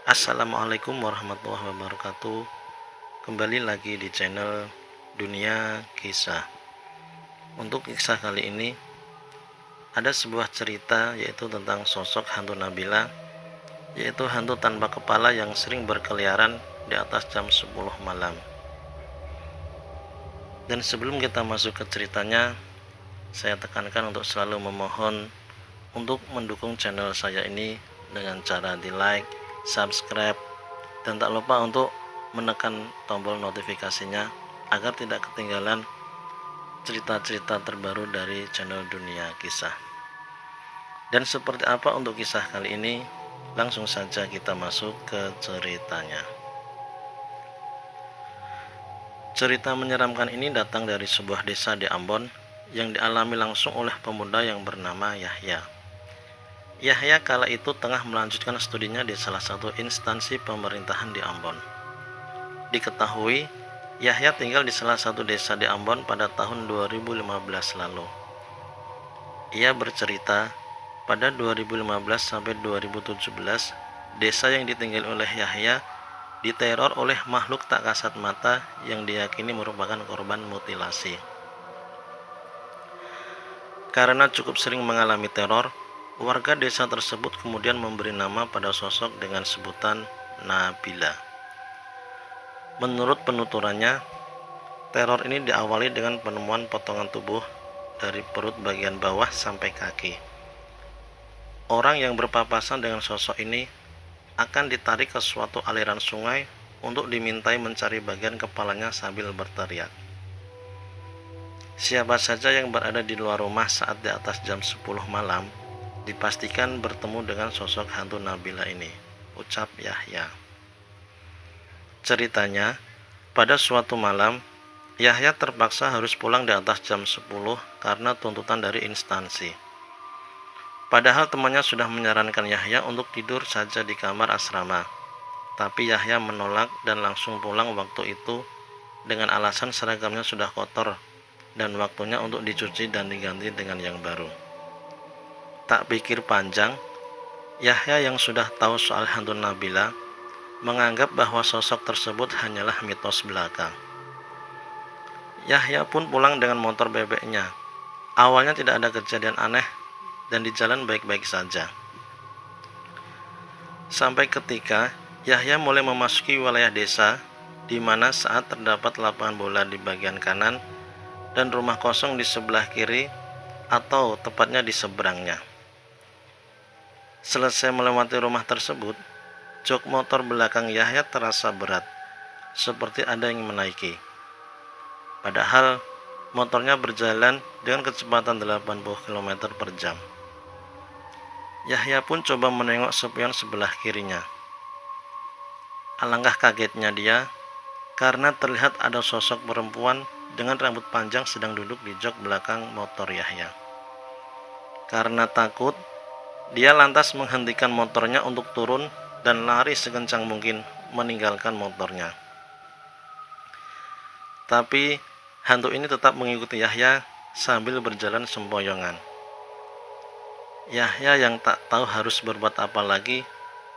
Assalamualaikum warahmatullahi wabarakatuh. Kembali lagi di channel Dunia Kisah. Untuk kisah kali ini ada sebuah cerita, yaitu tentang sosok hantu Nabila, yaitu hantu tanpa kepala yang sering berkeliaran di atas jam 10 malam. Dan sebelum kita masuk ke ceritanya, saya tekankan untuk selalu memohon untuk mendukung channel saya ini dengan cara di like, subscribe, dan tak lupa untuk menekan tombol notifikasinya agar tidak ketinggalan cerita-cerita terbaru dari channel Dunia Kisah. Dan seperti apa untuk kisah kali ini? Langsung saja kita masuk ke ceritanya. Cerita menyeramkan ini datang dari sebuah desa di Ambon yang dialami langsung oleh pemuda yang bernama Yahya. Yahya kala itu tengah melanjutkan studinya di salah satu instansi pemerintahan di Ambon. Diketahui, Yahya tinggal di salah satu desa di Ambon pada tahun 2015 lalu. Ia bercerita, pada 2015 sampai 2017, desa yang ditinggali oleh Yahya diteror oleh makhluk tak kasat mata yang diyakini merupakan korban mutilasi. Karena cukup sering mengalami teror, warga desa tersebut kemudian memberi nama pada sosok dengan sebutan Nabila. Menurut penuturannya, teror ini diawali dengan penemuan potongan tubuh dari perut bagian bawah sampai kaki. Orang yang berpapasan dengan sosok ini akan ditarik ke suatu aliran sungai untuk dimintai mencari bagian kepalanya sambil berteriak. Siapa saja yang berada di luar rumah saat di atas jam 10 malam dipastikan bertemu dengan sosok hantu Nabila ini, ucap Yahya. Ceritanya, pada suatu malam, Yahya terpaksa harus pulang di atas jam 10 karena tuntutan dari instansi. Padahal temannya sudah menyarankan Yahya untuk tidur saja di kamar asrama. Tapi Yahya menolak dan langsung pulang waktu itu dengan alasan seragamnya sudah kotor dan waktunya untuk dicuci dan diganti dengan yang baru. Tak pikir panjang, Yahya yang sudah tahu soal hantu Nabila menganggap bahwa sosok tersebut hanyalah mitos belaka. Yahya pun pulang dengan motor bebeknya. Awalnya tidak ada kejadian aneh dan di jalan baik-baik saja. Sampai ketika Yahya mulai memasuki wilayah desa, di mana saat terdapat lapangan bola di bagian kanan dan rumah kosong di sebelah kiri, atau tepatnya di seberangnya. Selesai melewati rumah tersebut, jok motor belakang Yahya terasa berat, seperti ada yang menaiki. Padahal motornya berjalan dengan kecepatan 80 km per jam. Yahya pun coba menengok spion sebelah kirinya. Alangkah kagetnya dia karena terlihat ada sosok perempuan dengan rambut panjang sedang duduk di jok belakang motor Yahya. Karena takut, dia lantas menghentikan motornya untuk turun dan lari sekencang mungkin meninggalkan motornya. Tapi hantu ini tetap mengikuti Yahya sambil berjalan sempoyongan. Yahya yang tak tahu harus berbuat apa lagi,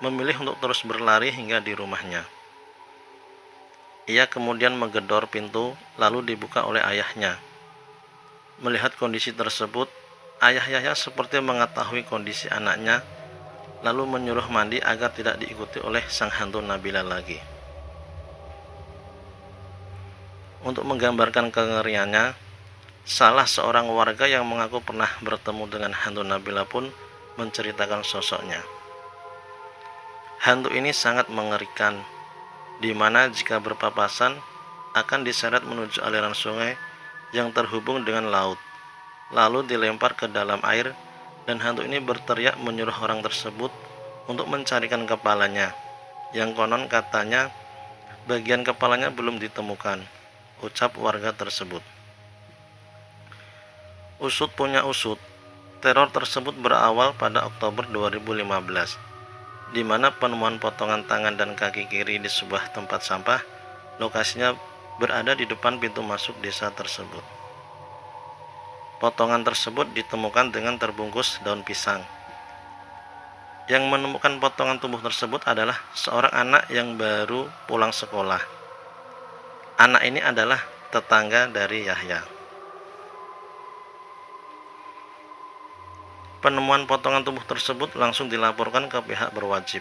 memilih untuk terus berlari hingga di rumahnya. Ia kemudian menggedor pintu lalu dibuka oleh ayahnya. Melihat kondisi tersebut, ayah Yahya seperti mengetahui kondisi anaknya, lalu menyuruh mandi agar tidak diikuti oleh sang hantu Nabila lagi. Untuk menggambarkan kengeriannya, salah seorang warga yang mengaku pernah bertemu dengan hantu Nabila pun menceritakan sosoknya. Hantu ini sangat mengerikan, di mana jika berpapasan akan diseret menuju aliran sungai yang terhubung dengan laut, lalu dilempar ke dalam air, dan hantu ini berteriak menyuruh orang tersebut untuk mencarikan kepalanya, yang konon katanya bagian kepalanya belum ditemukan, ucap warga tersebut. Usut punya usut, teror tersebut berawal pada Oktober 2015, di mana penemuan potongan tangan dan kaki kiri di sebuah tempat sampah, lokasinya berada di depan pintu masuk desa tersebut. Potongan tersebut ditemukan dengan terbungkus daun pisang. Yang menemukan potongan tubuh tersebut adalah seorang anak yang baru pulang sekolah. Anak ini adalah tetangga dari Yahya. Penemuan potongan tubuh tersebut langsung dilaporkan ke pihak berwajib.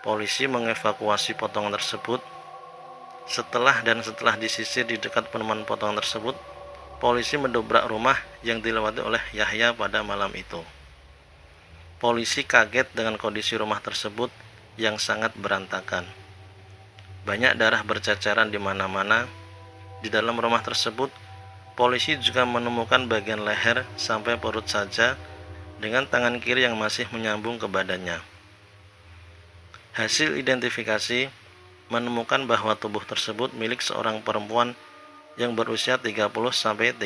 Polisi mengevakuasi potongan tersebut. Setelah disisir di dekat penemuan potongan tersebut, polisi mendobrak rumah yang dilewati oleh Yahya pada malam itu. Polisi kaget dengan kondisi rumah tersebut yang sangat berantakan. Banyak darah berceceran di mana-mana. Di dalam rumah tersebut, polisi juga menemukan bagian leher sampai perut saja dengan tangan kiri yang masih menyambung ke badannya. Hasil identifikasi menemukan bahwa tubuh tersebut milik seorang perempuan yang berusia 30-32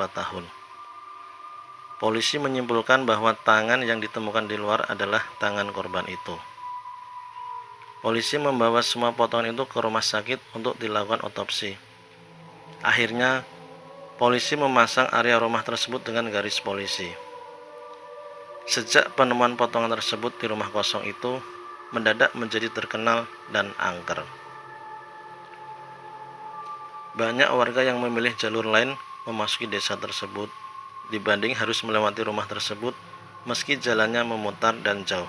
tahun. Polisi menyimpulkan bahwa tangan yang ditemukan di luar adalah tangan korban itu. Polisi membawa semua potongan itu ke rumah sakit untuk dilakukan otopsi. Akhirnya, polisi memasang area rumah tersebut dengan garis polisi. Sejak penemuan potongan tersebut di rumah kosong itu, mendadak menjadi terkenal dan angker. Banyak warga yang memilih jalur lain memasuki desa tersebut dibanding harus melewati rumah tersebut meski jalannya memutar dan jauh.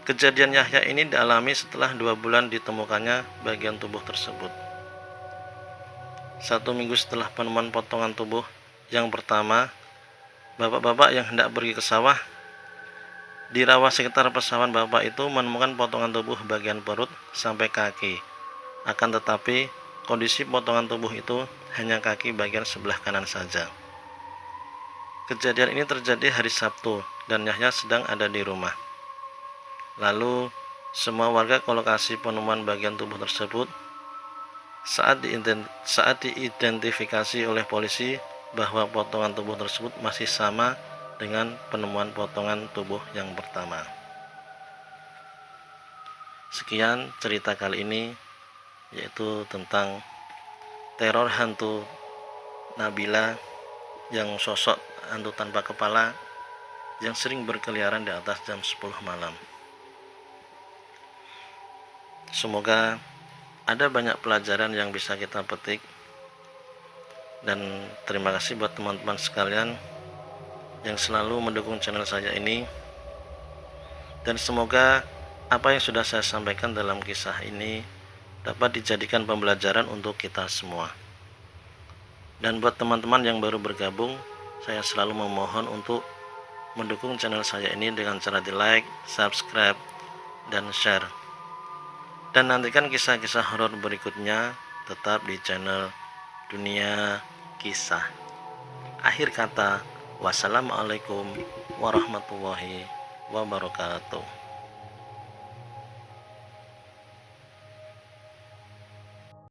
Kejadian Yahya ini dialami setelah 2 bulan ditemukannya bagian tubuh tersebut. 1 minggu setelah penemuan potongan tubuh yang pertama, bapak-bapak yang hendak pergi ke sawah, di rawa sekitar pesawahan bapak itu menemukan potongan tubuh bagian perut sampai kaki. Akan tetapi, kondisi potongan tubuh itu hanya kaki bagian sebelah kanan saja. Kejadian ini terjadi hari Sabtu dan Yahya sedang ada di rumah. Lalu, semua warga ke lokasi penemuan bagian tubuh tersebut. Saat diidentifikasi oleh polisi bahwa potongan tubuh tersebut masih sama dengan penemuan potongan tubuh yang pertama. Sekian cerita kali ini, yaitu tentang teror hantu Nabila yang sosok hantu tanpa kepala yang sering berkeliaran di atas jam 10 malam. Semoga ada banyak pelajaran yang bisa kita petik, dan terima kasih buat teman-teman sekalian yang selalu mendukung channel saya ini, dan semoga apa yang sudah saya sampaikan dalam kisah ini dapat dijadikan pembelajaran untuk kita semua. Dan buat teman-teman yang baru bergabung, saya selalu memohon untuk mendukung channel saya ini dengan cara di like, subscribe, dan share. Dan nantikan kisah-kisah horor berikutnya tetap di channel Dunia Kisah. Akhir kata, wassalamualaikum warahmatullahi wabarakatuh.